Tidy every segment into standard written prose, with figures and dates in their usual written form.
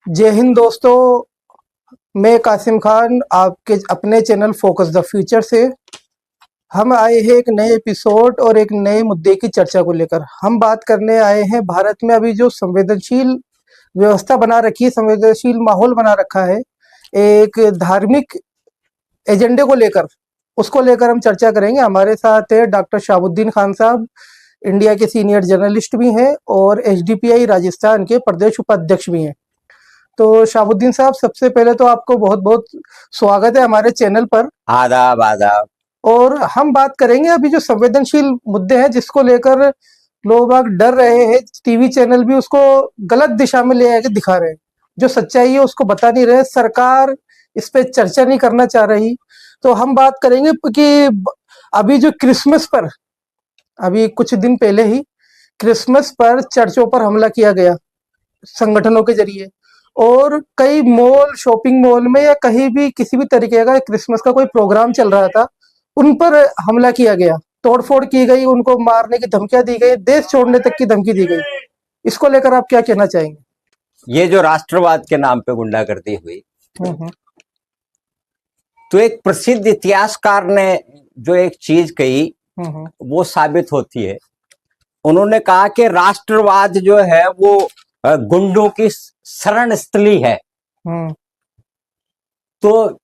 जय हिंद दोस्तों। मैं कासिम खान आपके अपने चैनल फोकस द फ्यूचर से हम आए हैं एक नए एपिसोड और एक नए मुद्दे की चर्चा को लेकर। हम बात करने आए हैं भारत में अभी जो संवेदनशील व्यवस्था बना रखी है, संवेदनशील माहौल बना रखा है एक धार्मिक एजेंडे को लेकर, उसको लेकर हम चर्चा करेंगे। हमारे साथ है डॉक्टर शाहबुद्दीन खान साहब, इंडिया के सीनियर जर्नलिस्ट भी हैं और एचडीपीआई राजस्थान के प्रदेश उपाध्यक्ष भी हैं। तो शाहबुद्दीन साहब, सबसे पहले तो आपको बहुत बहुत स्वागत है हमारे चैनल पर। आदाब आदाब। और हम बात करेंगे अभी जो संवेदनशील मुद्दे हैं जिसको लेकर लोग बाग डर रहे हैं, टीवी चैनल भी उसको गलत दिशा में ले आके दिखा रहे हैं, जो सच्चाई है उसको बता नहीं रहे, सरकार इस पे चर्चा नहीं करना चाह रही। तो हम बात करेंगे कि अभी जो क्रिसमस पर, अभी कुछ दिन पहले ही क्रिसमस पर चर्चों पर हमला किया गया संगठनों के जरिए, और कई मॉल, शॉपिंग मॉल में या कहीं भी किसी भी तरीके का क्रिसमस का कोई प्रोग्राम चल रहा था, उन पर हमला किया गया, तोड़फोड़ की गई, उनको मारने की धमकियां दी गई, देश छोड़ने तक की धमकी दी गई। इसको लेकर आप क्या कहना चाहेंगे? ये जो राष्ट्रवाद के नाम पे गुंडागर्दी हुई, हम्म। तो एक प्रसिद्ध इतिहासकार ने जो एक चीज कही वो साबित होती है। उन्होंने कहा कि राष्ट्रवाद जो है वो गुंडों की शरण स्थली है। तो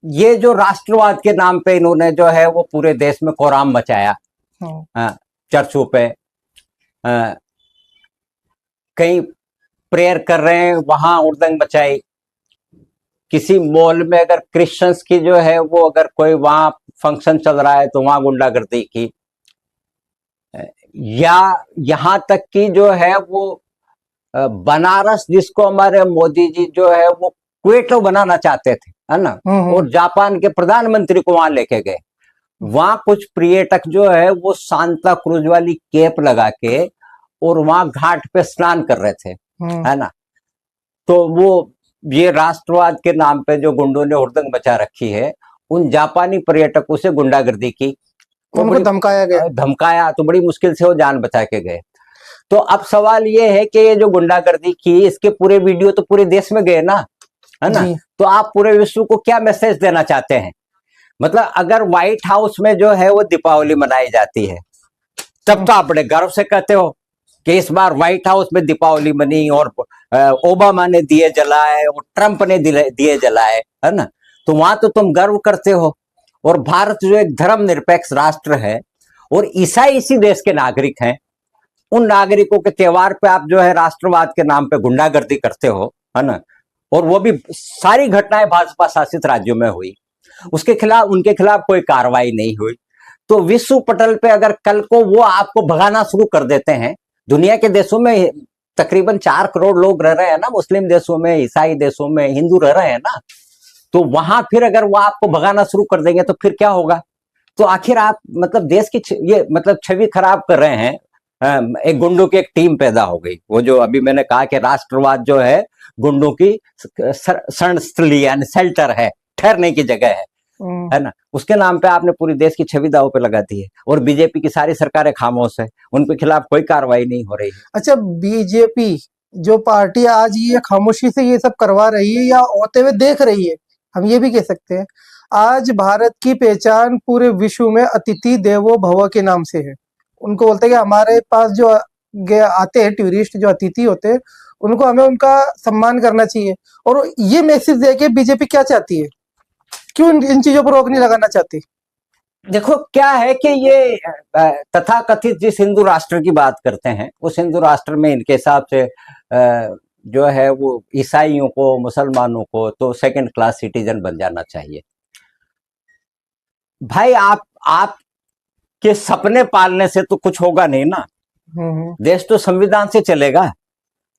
ये जो राष्ट्रवाद के नाम पे इन्होंने जो है वो पूरे देश में कोहराम मचाया। चर्चों पे कहीं प्रेयर कर रहे हैं, वहां उड़दंग मचाई। किसी मॉल में अगर क्रिश्चियंस की जो है वो अगर कोई वहां फंक्शन चल रहा है तो वहां गुंडागर्दी की, या यहाँ तक कि जो है वो बनारस, जिसको हमारे मोदी जी जो है वो क्वेटो बनाना चाहते थे, है ना, और जापान के प्रधानमंत्री को वहां लेके गए। वहां कुछ पर्यटक जो है वो सांता क्रूज वाली कैप लगा के और वहां घाट पे स्नान कर रहे थे, है ना। तो वो ये राष्ट्रवाद के नाम पे जो गुंडों ने हुड़दंग मचा रखी है, उन जापानी पर्यटकों से गुंडागर्दी की, तो उनको धमकाया गया, धमकाया, तो बड़ी मुश्किल से वो जान बचा के गए। तो अब सवाल ये है कि ये जो गुंडागर्दी की, इसके पूरे वीडियो तो पूरे देश में गए ना, है ना। तो आप पूरे विश्व को क्या मैसेज देना चाहते हैं? मतलब अगर व्हाइट हाउस में जो है वो दीपावली मनाई जाती है, तब तो आप बड़े गर्व से कहते हो कि इस बार व्हाइट हाउस में दीपावली मनी, और ओबामा ने दिए जलाए और ट्रंप ने दिए जलाए, है ना। तो वहां तो तुम गर्व करते हो। और भारत जो एक धर्मनिरपेक्ष राष्ट्र है और ईसाई इसी देश के नागरिक हैं, उन नागरिकों के त्योहार पे आप जो है राष्ट्रवाद के नाम पे गुंडागर्दी करते हो, है ना। और वो भी सारी घटनाएं भाजपा शासित राज्यों में हुई, उसके खिलाफ, उनके खिलाफ कोई कार्रवाई नहीं हुई। तो विश्व पटल पे अगर कल को वो आपको भगाना शुरू कर देते हैं, दुनिया के देशों में तकरीबन 4 करोड़ लोग रह रहे हैं ना, मुस्लिम देशों में, ईसाई देशों में हिंदू रह रहे हैं ना, तो वहां फिर अगर वो आपको भगाना शुरू कर देंगे तो फिर क्या होगा? तो आखिर आप मतलब देश की ये मतलब छवि खराब कर रहे हैं। एक गुंडों की एक टीम पैदा हो गई, वो जो अभी मैंने कहा कि राष्ट्रवाद जो है गुंडों की शरण स्थली यानी शेल्टर है, ठहरने की जगह है ना। उसके नाम पे आपने पूरी देश की छवि दांव पे लगा दी है, और बीजेपी की सारी सरकारें खामोश है, उनके खिलाफ कोई कार्रवाई नहीं हो रही है। अच्छा, बीजेपी जो पार्टी आज ये खामोशी से ये सब करवा रही है या होते हुए देख रही है, हम ये भी कह सकते हैं। आज भारत की पहचान पूरे विश्व में अतिथि देवो भव के नाम से है। उनको बोलते हैं कि हमारे पास जो आते हैं टूरिस्ट, जो अतिथि होते हैं, उनको हमें उनका सम्मान करना चाहिए। और ये मैसेज दे के बीजेपी क्या चाहती है? क्यों इन चीजों पर रोक नहीं लगाना चाहती? देखो क्या है कि ये तथाकथित जिस हिंदू राष्ट्र की बात करते हैं, उस हिंदू राष्ट्र में इनके हिसाब से जो है वो ईसाइयों को, मुसलमानों को तो सेकंड क्लास सिटीजन बन जाना चाहिए। भाई आप के सपने पालने से तो कुछ होगा नहीं ना। देश तो संविधान से चलेगा।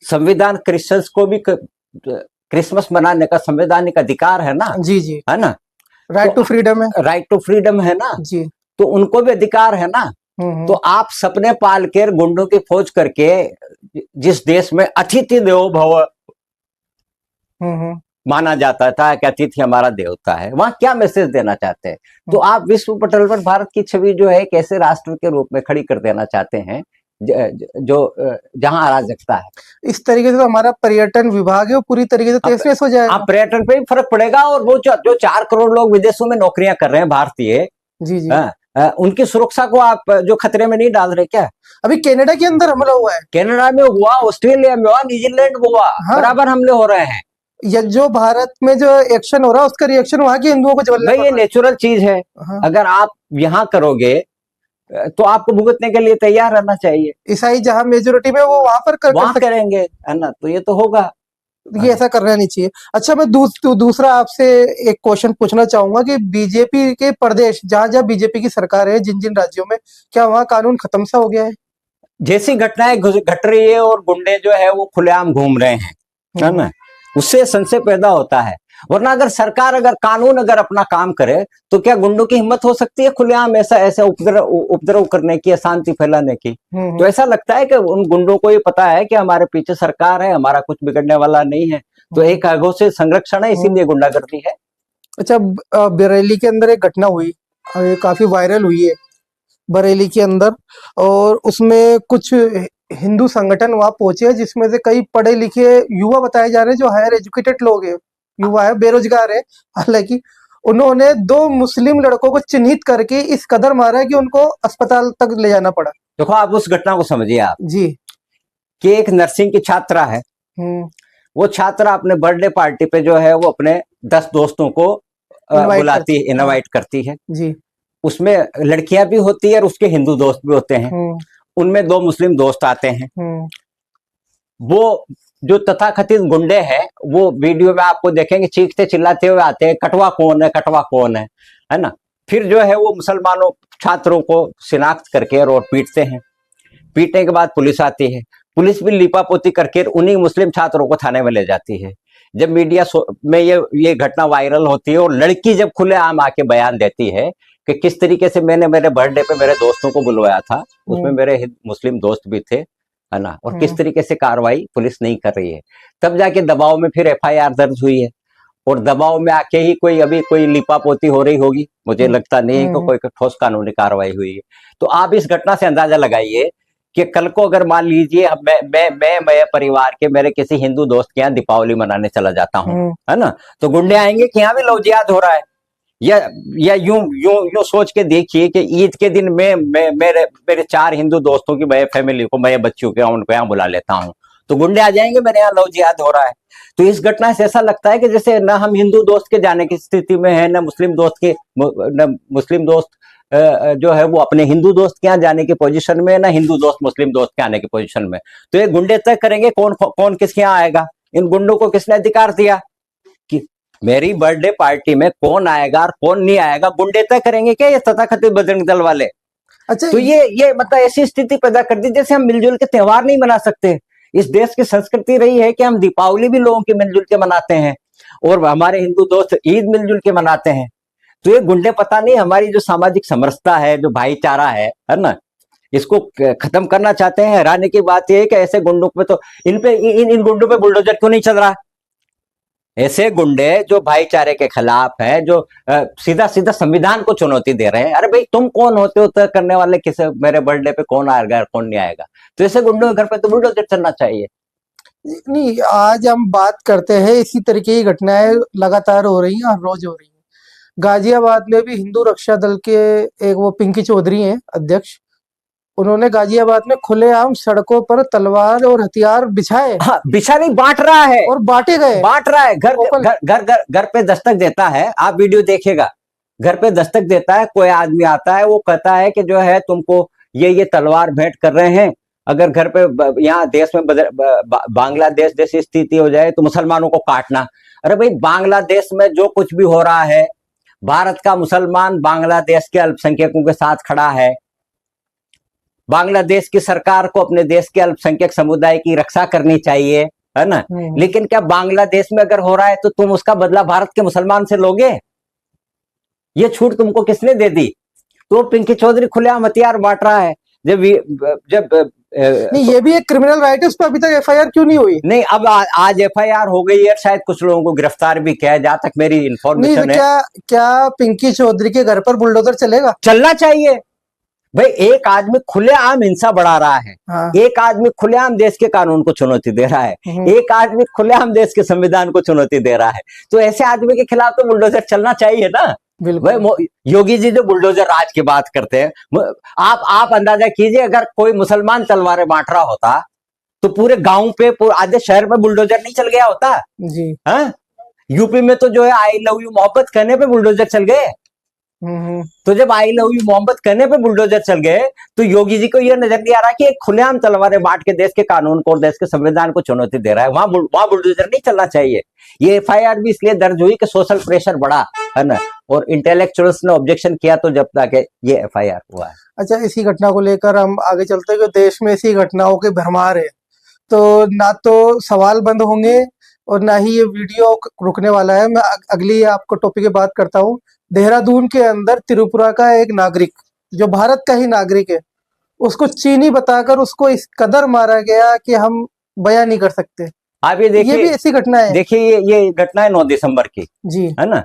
संविधान क्रिश्चियंस को भी क्रिसमस मनाने का संवैधानिक अधिकार है ना। जी जी, है ना। राइट टू फ्रीडम है, राइट टू फ्रीडम है ना जी। तो उनको भी अधिकार है ना। तो आप सपने पाल के गुंडों की फौज करके, जिस देश में अतिथि देवो भव माना जाता था कि अतिथि हमारा देवता है, वहां क्या मैसेज देना चाहते हैं? तो आप विश्व पटल पर भारत की छवि जो है कैसे राष्ट्र के रूप में खड़ी कर देना चाहते हैं, जो जहां अराजकता है। इस तरीके से तो हमारा पर्यटन विभाग है वो पूरी तरीके से तहस हो जाएगा। पर्यटन पे भी फर्क पड़ेगा, और वो जो 4 करोड़ लोग विदेशों में नौकरियां कर रहे हैं भारतीय, जी जी, उनकी सुरक्षा को आप जो खतरे में नहीं डाल रहे क्या? अभी कनाडा के अंदर हमला हुआ है, कनाडा में हुआ, ऑस्ट्रेलिया में हुआ, न्यूजीलैंड में हुआ, हाँ, बराबर हमले हो रहे हैं। या जो भारत में जो एक्शन हो रहा है उसका रिएक्शन वहां के हिंदुओं को झेलना भाई पड़ ये रहा है। नेचुरल चीज है। हाँ, अगर आप यहाँ करोगे तो आपको भुगतने के लिए तैयार रहना चाहिए। ईसाई जहां मेजोरिटी में वो वहां पर वहां करेंगे, है ना, तो ये तो होगा। ये ऐसा करना नहीं चाहिए। अच्छा, मैं दूसरा आपसे एक क्वेश्चन पूछना चाहूंगा कि बीजेपी के प्रदेश जहां जहां बीजेपी की सरकार है, जिन जिन राज्यों में, क्या वहां कानून खत्म सा हो गया है? जैसी घटनाएं घट रही है और गुंडे जो है वो खुलेआम घूम रहे हैं, है ना, उससे संशय पैदा होता है। वरना अगर सरकार, अगर कानून अगर अपना काम करे तो क्या गुंडों की हिम्मत हो सकती है खुलेआम ऐसा उपद्रव करने की, अशांति फैलाने की? तो ऐसा लगता है कि उन गुंडों को ये पता है कि हमारे पीछे सरकार है, हमारा कुछ बिगड़ने वाला नहीं है, तो एक आगों से संरक्षण है, इसीलिए गुंडागर्दी है। अच्छा, बरेली के अंदर एक घटना हुई, काफी वायरल हुई है बरेली के अंदर, और उसमें कुछ हिंदू संगठन वहां पहुंचे जिसमें से कई पढ़े लिखे युवा बताए जा रहे हैं, जो हायर एजुकेटेड लोग हैं, युवा है, बेरोजगार है। हालांकि उन्होंने 2 मुस्लिम लड़कों को चिन्हित करके इस कदर मारा कि उनको अस्पताल तक ले जाना पड़ा। देखो, आप उस घटना को समझिए आप जी, कि एक नर्सिंग की छात्रा है, वो छात्रा अपने बर्थडे पार्टी पे जो है वो अपने 10 दोस्तों को बुलाती है, इनवाइट करती है जी। उसमें लड़कियां भी होती है और उसके हिंदू दोस्त भी होते हैं। उनमें 2 मुस्लिम दोस्त आते हैं। वो जो तथाकथित गुंडे हैं वो वीडियो में आपको देखेंगे चीखते चिल्लाते हुए आते हैं, कटवा कौन है, कटवा कौन है ना। फिर जो है वो मुसलमानों छात्रों को शिनाख्त करके और पीटते हैं। पीटने के बाद पुलिस आती है, पुलिस भी लिपापोती करके उन्हीं मुस्लिम छात्रों को थाने में ले जाती है। जब मीडिया में ये घटना वायरल होती है और लड़की जब खुलेआम आके बयान देती है कि किस तरीके से मैंने मेरे बर्थडे पे मेरे दोस्तों को बुलवाया था, उसमें मेरे मुस्लिम दोस्त भी थे, है ना, और किस तरीके से कार्रवाई पुलिस नहीं कर रही है, तब जाके दबाव में फिर FIR दर्ज हुई है। और दबाव में आके ही अभी कोई लिपापोती हो रही होगी, मुझे लगता नहीं है कि कोई ठोस कानूनी कार्रवाई हुई है। तो आप इस घटना से अंदाजा लगाइए कि कल को अगर मान लीजिए मैं परिवार के मेरे किसी हिंदू दोस्त के यहाँ दीपावली मनाने चला जाता हूँ, है ना, तो गुंडे आएंगे कि यहाँ भी लव जिहाद हो रहा है। या यूं सोच के देखिए कि ईद के दिन मेरे 4 हिंदू दोस्तों की, मैं फैमिली को, मैं बच्चों के उनको यहाँ बुला लेता हूँ, तो गुंडे आ जाएंगे मेरे यहाँ लव जिहाद हो रहा है। तो इस घटना से ऐसा लगता है कि जैसे ना हम हिंदू दोस्त के जाने की स्थिति में है, ना मुस्लिम दोस्त जो है वो अपने हिंदू दोस्त के यहाँ जाने की पोजीशन में, ना हिंदू दोस्त मुस्लिम दोस्त के आने की पोजीशन में। तो ये गुंडे तय करेंगे कौन किसके यहाँ आएगा। इन गुंडों को किसने अधिकार दिया कि मेरी बर्थडे पार्टी में कौन आएगा और कौन नहीं आएगा? गुंडे तय करेंगे क्या, ये तथाकथित बजरंग दल वाले? अच्छा, तो ये मतलब ऐसी स्थिति पैदा कर दी जैसे हम मिलजुल के त्योहार नहीं मना सकते। इस देश की संस्कृति रही है कि हम दीपावली भी लोगों के मिलजुल के मनाते हैं और हमारे हिंदू दोस्त ईद मिलजुल के मनाते हैं। तो ये गुंडे पता नहीं हमारी जो सामाजिक समरसता है, जो भाईचारा है ना, इसको खत्म करना चाहते हैं। हैरानी की बात यह है कि ऐसे गुंडों पे तो इन गुंडों पे बुलडोजर क्यों नहीं चल रहा? ऐसे गुंडे जो भाईचारे के खिलाफ है, जो सीधा सीधा संविधान को चुनौती दे रहे हैं। अरे भाई, तुम कौन होते हो तय करने वाले किसे मेरे बर्थडे पे कौन आएगा कौन नहीं आएगा? तो ऐसे गुंडों के घर पे तो बुलडोजर चलना चाहिए। नहीं, आज हम बात करते हैं, इसी तरीके की घटनाएं लगातार हो रही हैं, हर रोज हो रही हैं। गाजियाबाद में भी हिंदू रक्षा दल के एक वो पिंकी चौधरी हैं अध्यक्ष, उन्होंने गाजियाबाद में खुलेआम सड़कों पर तलवार और हथियार बिछाए। हाँ, बिछा नहीं, बांट रहा है और बांटे गए, बांट रहा है। घर पे दस्तक देता है, आप वीडियो देखिएगा, घर पे दस्तक देता है, कोई आदमी आता है, वो कहता है कि जो है तुमको ये तलवार भेंट कर रहे हैं, अगर घर पे यहाँ देश में बांग्लादेश जैसी स्थिति हो जाए तो मुसलमानों को काटना। अरे भाई, बांग्लादेश में जो कुछ भी हो रहा है, भारत का मुसलमान बांग्लादेश के अल्पसंख्यकों के साथ खड़ा है। बांग्लादेश की सरकार को अपने देश के अल्पसंख्यक समुदाय की रक्षा करनी चाहिए, है ना। लेकिन क्या बांग्लादेश में अगर हो रहा है तो तुम उसका बदला भारत के मुसलमान से लोगे? ये छूट तुमको किसने दे दी? तो पिंकी चौधरी खुलेआम हथियार बांट रहा है। जब नहीं, ये भी एक क्रिमिनल राइट है, उस पर अभी तक FIR क्यों नहीं हुई? नहीं, अब आज FIR हो गई है, शायद कुछ लोगों को गिरफ्तार भी किया है, जहां तक मेरी इंफॉर्मेशन है। क्या पिंकी चौधरी के घर पर बुलडोजर चलेगा? चलना चाहिए। भाई एक आदमी खुलेआम हिंसा बढ़ा रहा है, हाँ। एक आदमी खुलेआम देश के कानून को चुनौती दे रहा है, एक आदमी खुलेआम देश के संविधान को चुनौती दे रहा है, तो ऐसे आदमी के खिलाफ तो बुलडोजर चलना चाहिए ना। भाई योगी जी जो बुलडोजर राज की बात करते हैं, आप अंदाजा कीजिए अगर कोई मुसलमान तलवारें बांट रहा होता तो पूरे गांव पे आधे शहर में बुलडोजर नहीं चल गया होता जी। हाँ, यूपी में तो जो है आई लव यू मोहब्बत कहने पे बुलडोजर चल गए। तो जब आई लव यू मोहब्बत कहने पे बुलडोजर चल गए तो योगी जी को यह नजर नहीं आ रहा कि एक खुलेआम तलवारें बांट के देश के कानून को और देश के संविधान को चुनौती दे रहा है, वहां बुलडोजर नहीं चलना चाहिए। ये एफआईआर भी इसलिए दर्ज हुई कि सोशल प्रेशर बढ़ा है ना, और इंटेलेक्चुअल्स ने ऑब्जेक्शन किया तो जब तक ये एफआईआर हुआ है। अच्छा, इसी घटना को लेकर हम आगे चलते हैं कि देश में ऐसी घटनाओं की भरमार है, तो ना तो सवाल बंद होंगे और ना ही ये वीडियो रुकने वाला है। मैं अगली आपको टॉपिक की बात करता हूँ। देहरादून के अंदर त्रिपुरा का एक नागरिक जो भारत का ही नागरिक है, उसको चीनी बताकर उसको इस कदर मारा गया कि हम बयां नहीं कर सकते। आप ये देखिए, ये भी ऐसी घटना है। देखिए ये घटना है 9 दिसंबर की जी, है ना।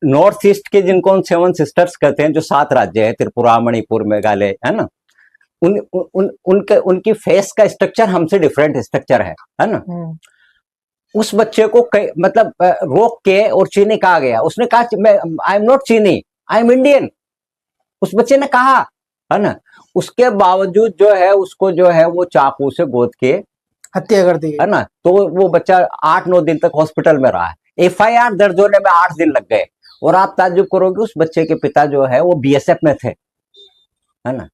नॉर्थ ईस्ट के जिनको 7 सिस्टर्स कहते हैं, जो 7 राज्य है, त्रिपुरा, मणिपुर, मेघालय, है ना, उनके फेस का स्ट्रक्चर हमसे डिफरेंट स्ट्रक्चर है ना। उस बच्चे को मतलब रोक के और चीनी कहा गया, उसने कहा आई एम नॉट चीनी, आई एम इंडियन, उस बच्चे ने कहा है ना। उसके बावजूद जो है उसको जो है वो चाकू से गोद के हत्या कर दी है ना। तो वो बच्चा 8-9 दिन तक हॉस्पिटल में रहा है। एफआईआर दर्ज होने में 8 दिन लग गए। और आप ताज्जुब करोगे, उस बच्चे के पिता जो है वो बीएसएफ में थे, है ना।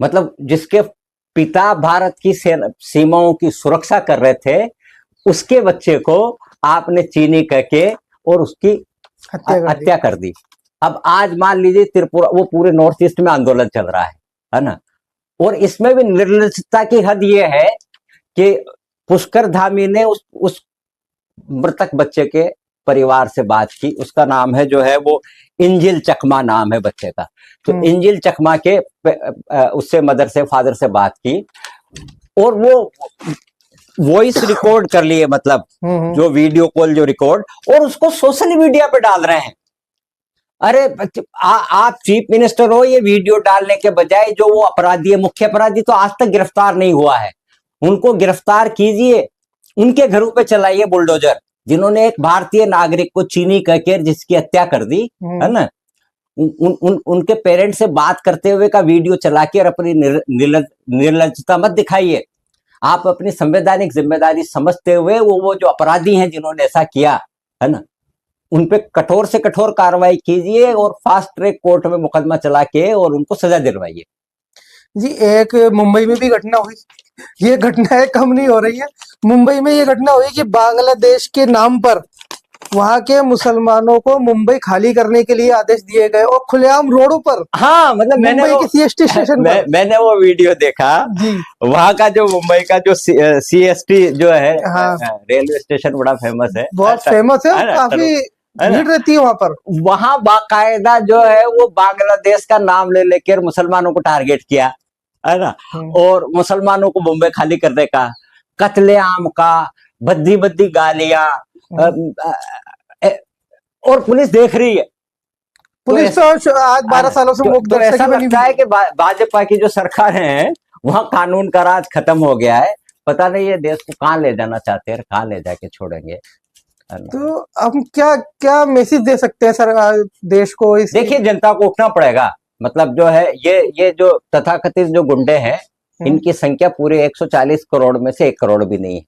मतलब जिसके पिता भारत की सीमाओं की सुरक्षा कर रहे थे, उसके बच्चे को आपने चीनी कह के और उसकी हत्या कर दी। अब आज मान लीजिए त्रिपुरा, वो पूरे नॉर्थ ईस्ट में आंदोलन चल रहा है ना। और इसमें भी निर्लज्जता की हद ये है कि पुष्कर धामी ने उस मृतक बच्चे के परिवार से बात की। उसका नाम है जो है वो इंजिल चकमा नाम है बच्चे का। तो इंजिल चकमा के उससे मदर से फादर से बात की और वो वॉइस रिकॉर्ड कर लिए, मतलब जो वीडियो कॉल जो रिकॉर्ड, और उसको सोशल मीडिया पे डाल रहे हैं। अरे आप चीफ मिनिस्टर हो, ये वीडियो डालने के बजाय जो वो अपराधी है, मुख्य अपराधी तो आज तक गिरफ्तार नहीं हुआ है, उनको गिरफ्तार कीजिए, उनके घरों पे चलाइए बुलडोजर, जिन्होंने एक भारतीय नागरिक को चीनी कहकर जिसकी हत्या कर दी है ना। उनके पेरेंट्स से बात करते हुए का वीडियो चला के और अपनी निर्लज्जता मत दिखाइए। आप अपनी संवैधानिक जिम्मेदारी समझते हुए वो जो अपराधी हैं जिन्होंने ऐसा किया है ना, उन पे कठोर से कठोर कार्रवाई कीजिए और फास्ट ट्रैक कोर्ट में मुकदमा चला के और उनको सजा दिलवाइए। जी, एक मुंबई में भी घटना हुई, ये घटनाएं कम नहीं हो रही है। मुंबई में ये घटना हुई कि बांग्लादेश के नाम पर वहां के मुसलमानों को मुंबई खाली करने के लिए आदेश दिए गए और खुलेआम रोडों पर। हाँ, मतलब मुंबई के सीएसटी स्टेशन पर मैंने वो वीडियो देखा जी। वहां का जो मुंबई का जो सीएसटी जो है, हाँ, रेलवे स्टेशन बड़ा फेमस है, बहुत फेमस है, काफी भीड़ रहती है वहां पर। वहां बाकायदा जो है वो बांग्लादेश का नाम ले लेकर मुसलमानों को टारगेट किया है ना, और मुसलमानों को मुंबई खाली करने का, कत्लेआम का, भद्दी भद्दी गालियां, और पुलिस देख रही है। पुलिस तो आज 12 सालों से मुक्त तो ऐसा लगता है कि भाजपा की जो सरकार है वहां कानून का राज खत्म हो गया है। पता नहीं ये देश को कहां ले जाना चाहते हैं, कहां ले जाके छोड़ेंगे। तो हम क्या क्या मैसेज दे सकते हैं सरकार देश को? देखिए, जनता को उठना पड़ेगा। मतलब जो है ये जो तथाकथित जो गुंडे हैं, इनकी संख्या पूरे 140 करोड़ में से 1 करोड़ भी नहीं है।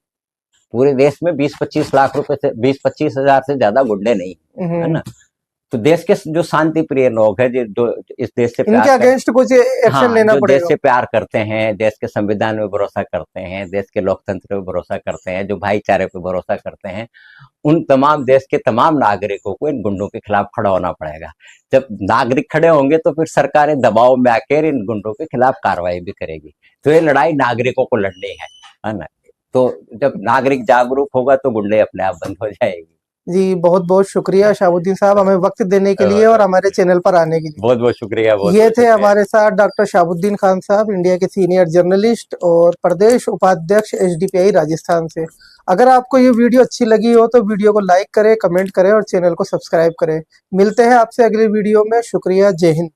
पूरे देश में 20-25 लाख रुपए से 20-25 हजार से ज्यादा गुंडे नहीं है ना। तो देश के जो शांति प्रिय लोग हैं, जो इस देश से इनके अगेंस्ट कुछ एक्शन लेना पड़ेगा, देश से प्यार करते हैं, देश के संविधान में भरोसा करते हैं, देश के लोकतंत्र में भरोसा करते हैं, जो भाईचारे पे भरोसा करते हैं, उन तमाम देश के तमाम नागरिकों को इन गुंडों के खिलाफ खड़ा होना पड़ेगा। जब नागरिक खड़े होंगे तो फिर सरकारें दबाव में आकर इन गुंडों के खिलाफ कार्रवाई भी करेगी। तो ये लड़ाई नागरिकों को लड़नी है ना। तो जब नागरिक जागरूक होगा तो गुंडे अपने आप बंद हो जाएगी। जी, बहुत बहुत शुक्रिया शाहबुद्दीन साहब, हमें वक्त देने के लिए और हमारे चैनल पर आने के लिए। बहुत बहुत शुक्रिया। ये थे हमारे साथ डॉक्टर शाहबुद्दीन खान साहब, इंडिया के सीनियर जर्नलिस्ट और प्रदेश उपाध्यक्ष एसडीपीआई राजस्थान से। अगर आपको ये वीडियो अच्छी लगी हो तो वीडियो को लाइक करें, कमेंट करें और चैनल को सब्सक्राइब करें। मिलते हैं आपसे अगली वीडियो में। शुक्रिया, जय हिंद।